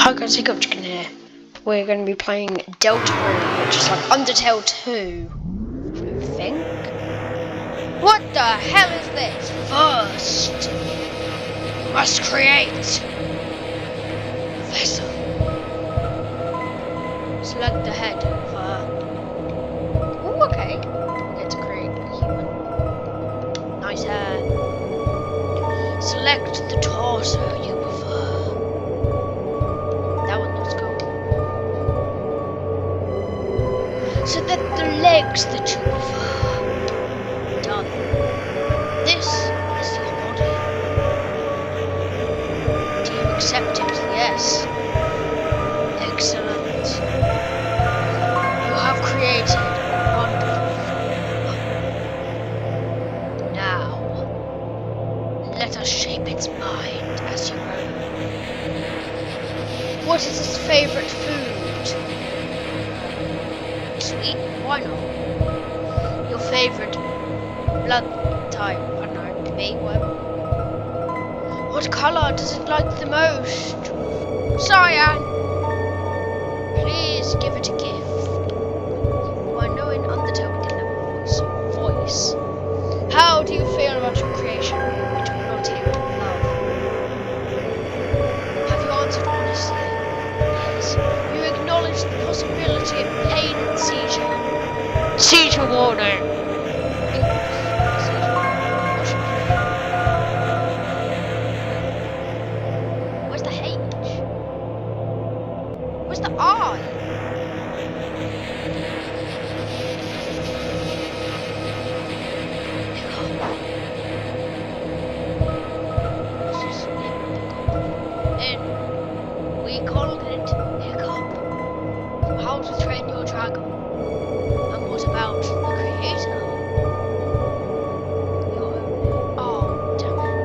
Hi guys, Hiccup Chicken here. We're going to be playing Deltarune, which is like Undertale 2, I think. What the hell is this? First, you must create a vessel. Select the head for... Oh, okay. We get to create a human. Nice hair. Select the torso you prefer. That one looks cool. Select the legs that you prefer. Done. This is your body. Do you accept it? Yes. Excellent. You have created a wonderful form. Now, let us shape its mind as you will. What is its favorite food? Sweet? Why not? Your favorite blood type? I don't know, B, whatever. What color does it like the most? Cyan! Please give it a gift. Well, I know in Undertale we didn't have a voice. How do you feel about your creation? It will not hear love. Have you answered honestly? Yes. You acknowledge the possibility of pain and seizure. Seizure warning. Where's the H? Where's the I? We called it Hiccup. How to train your dragon. And what about the creator? Oh, damn it.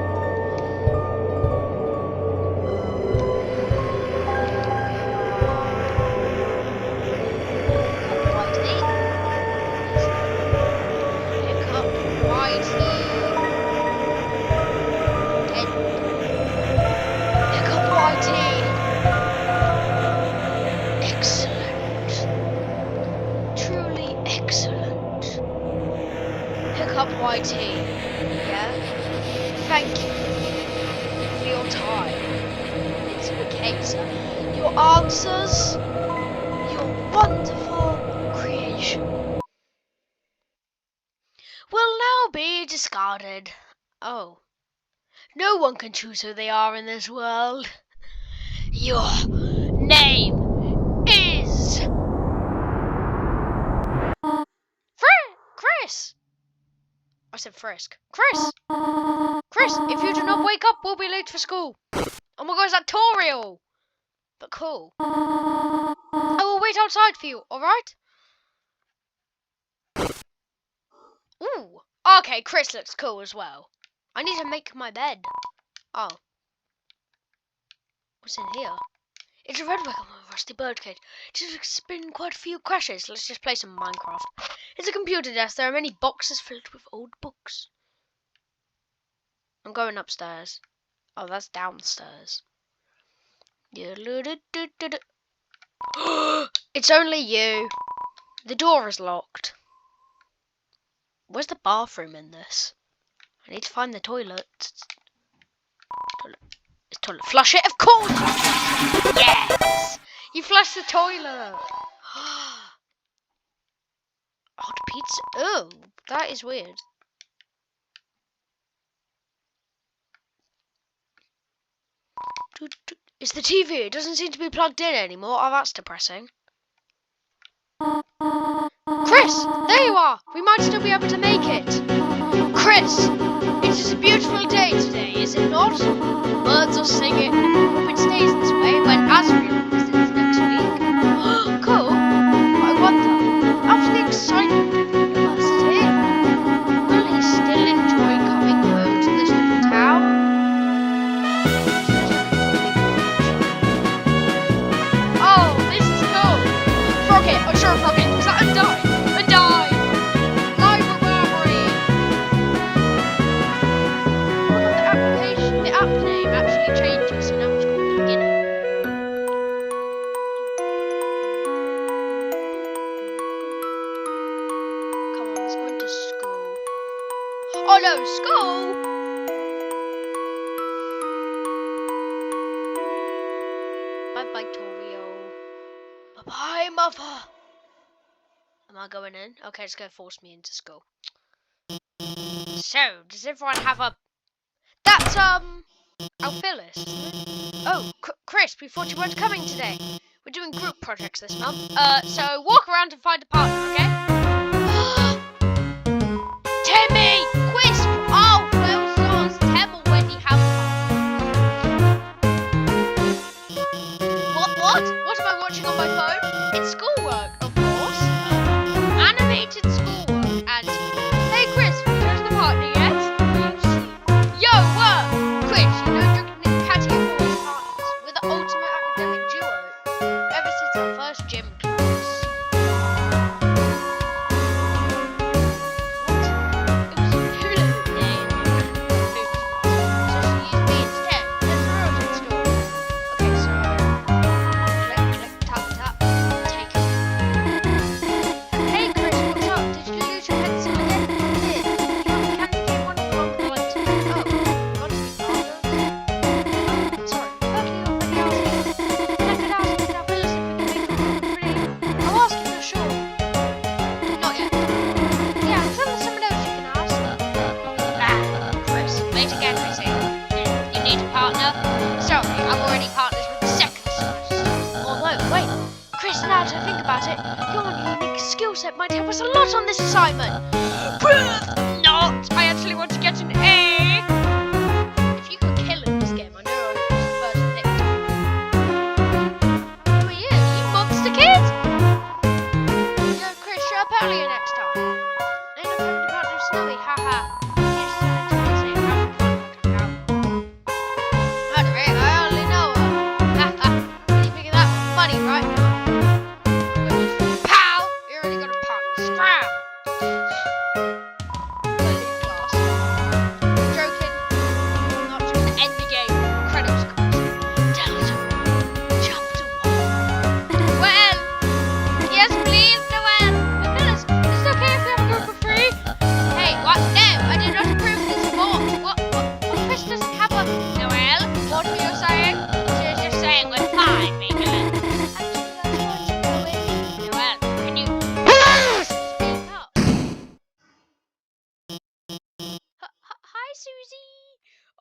Hiccup Whitey. Hiccup Whitey. Excellent. Truly excellent. Hiccup Whitey. Yeah? Thank you for your time. It's Michaela. Your answers. Your wonderful creation. Will now be discarded. Oh. No one can choose who they are in this world. Your name is Chris. I said Frisk. Chris, if you do not wake up, we'll be late for school. Oh my god, is that Toriel? But cool. I will wait outside for you, alright? Ooh. Okay, Chris looks cool as well. I need to make my bed. Oh. What's in here? It's a red wagon with a rusty birdcage. It's been quite a few crashes. Let's just play some Minecraft. It's a computer desk. There are many boxes filled with old books. I'm going upstairs. Oh, that's downstairs. It's only you. The door is locked. Where's the bathroom in this? I need to find the toilet. It's toilet. Flush it, of course! Yes! You flushed the toilet! Hot pizza? Oh, that is weird. It's the TV. It doesn't seem to be plugged in anymore. Oh, that's depressing. Chris! There you are! We might still be able to make it. Chris! It is a beautiful day today, is it not? Birds are singing. I hope it stays this way when Asriel visits next week. Cool. I wonder, after the excitement of university, will he still enjoy coming home to this little town? Oh, this is cool. Frogget, I'm sure Frogget. Is that Undyne? Undyne! Library! Oh, the app name actually changes, so now it's called The Beginning. Hello, school! Bye-bye, Torio. Bye-bye, mother! Am I going in? Okay, it's going to force me into school. So, does everyone have a... That's, Alphyllis, isn't it? Oh, Chris, we thought you weren't coming today. We're doing group projects this month. So walk around and find a partner, okay? Timmy! Quisp! Oh, well, stars. Tim already have a What? What am I watching on my phone? It's schoolwork, of course. Animated schoolwork. And, hey, Chris, have you chosen a partner yet? Yo, Chris, you know you're going to be catching up with partners. We're the ultimate academic duo. Ever since our first gym class. Set might help us a lot on this assignment. Not. I actually want to get an A. If you could kill in this game, I know I would use the first thing. Who are you? You monster kid? Yo, Chris, show up earlier next time. I end up having to partner Snowy, haha. I only know her. Haha. Can you figure that funny, right?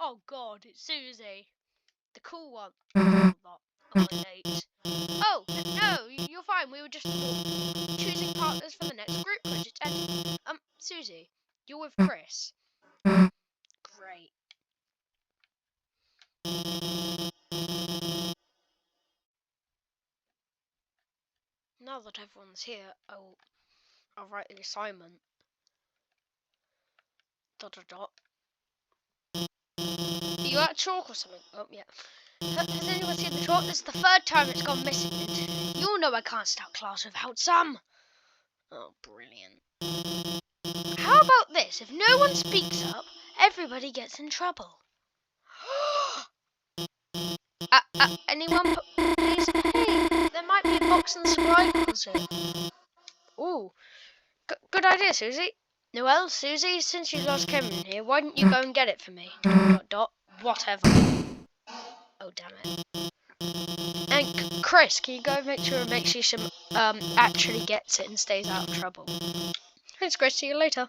Oh god, it's Susie. The cool one. Not on the date. Oh, no, you're fine. We were just choosing partners for the next group project. And, Susie, you're with Chris. Great. Now that everyone's here, I'll write the assignment. ... Are you at chalk or something? Oh, yeah. Has anyone seen the chalk? This is the third time it's gone missing. You all know I can't start class without some. Oh, brilliant. How about this? If no one speaks up, everybody gets in trouble. Anyone please? Hey, there might be a box in the scribe closet. Ooh, good idea, Susie. Well, Susie, since you last came in here, why didn't you go and get it for me? ... Whatever. Oh, damn it. And Chris, can you go make sure she actually gets it and stays out of trouble? Thanks, Chris. See you later.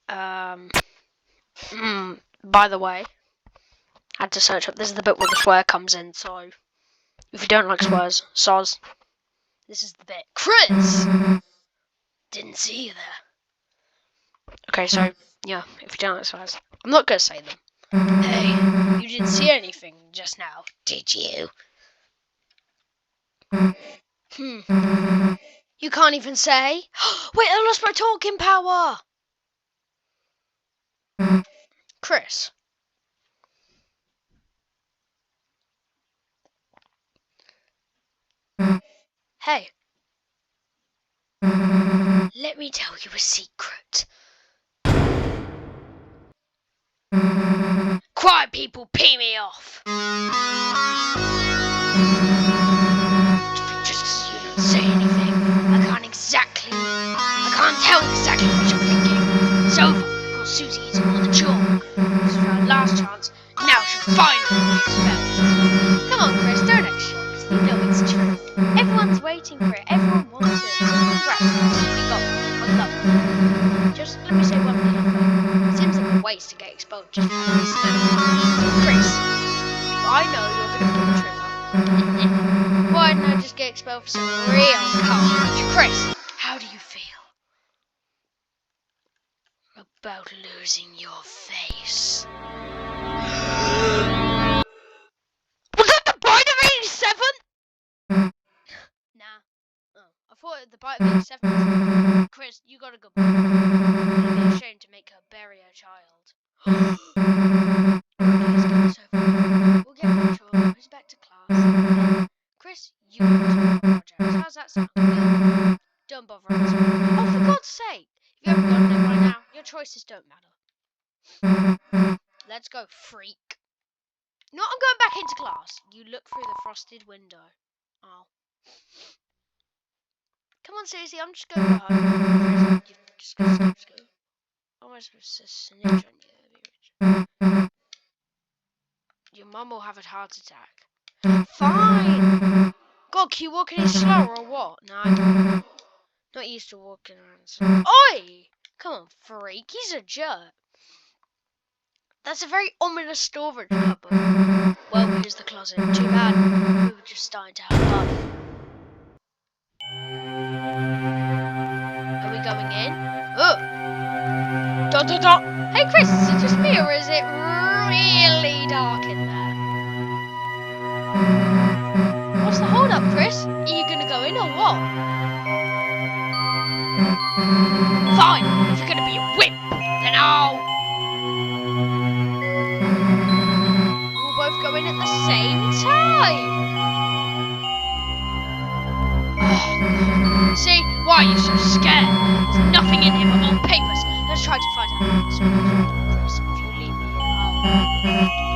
By the way, I had to search up. This is the bit where the swear comes in, so if you don't like swears, soz. This is the bit. Chris! Didn't see you there. Okay, so, yeah, if you don't like swears, I'm not gonna say them. Hey, you didn't see anything just now, did you? You can't even say? Wait, I lost my talking power! Chris. Hey. Let me tell you a secret. Quiet people pee me off. Just 'cause you don't say anything, I can't exactly over because Susie eats all the chalk. This was our last chance. Now she'll finally be expelled. Come on, Chris, don't act shocked. You know it's true. Everyone's waiting for it. Everyone wants it. So congrats, Chris. You got it. I love it. Just let me say one thing. It seems like a waste to get expelled just for this. Chris, I know you're going to pull the trigger. Why didn't I just get expelled for some real courage? Chris, how do you feel about losing your face? Was that the bite of 87? Nah. Oh, I thought the bite of 87. Chris, you got a good one. It'd be a shame to make her bury her child. Please get this over. We'll get Rachel. Who's back to class? Chris, you want to project. How's that sound? Yeah. Don't bother answering. Oh, for God's sake! If you haven't gotten it by now, your choices don't matter. Let's go, freak. No, I'm going back into class. You look through the frosted window. Oh. Come on, Susie, I'm just going to go home. Just go, just go. How am I supposed to snitch on you? Your mum will have a heart attack. Fine! God, can you walk any slower or what? No, not used to walking around slow. Oi! Come on, freak, he's a jerk. That's a very ominous storage cupboard. Well, here's the closet. Too bad. We were just starting to have fun. Are we going in? Oh! Dot dot dot! Hey Chris, is it just me or is it really dark in there? What's the hold up, Chris? Are you gonna go in or what? Fine! If you're gonna be a whip, then I'll... We'll both go in at the same time! Oh, see? Why are you so scared? There's nothing in here but old papers. Let's try to find out. Chris, if you leave me here, I'll...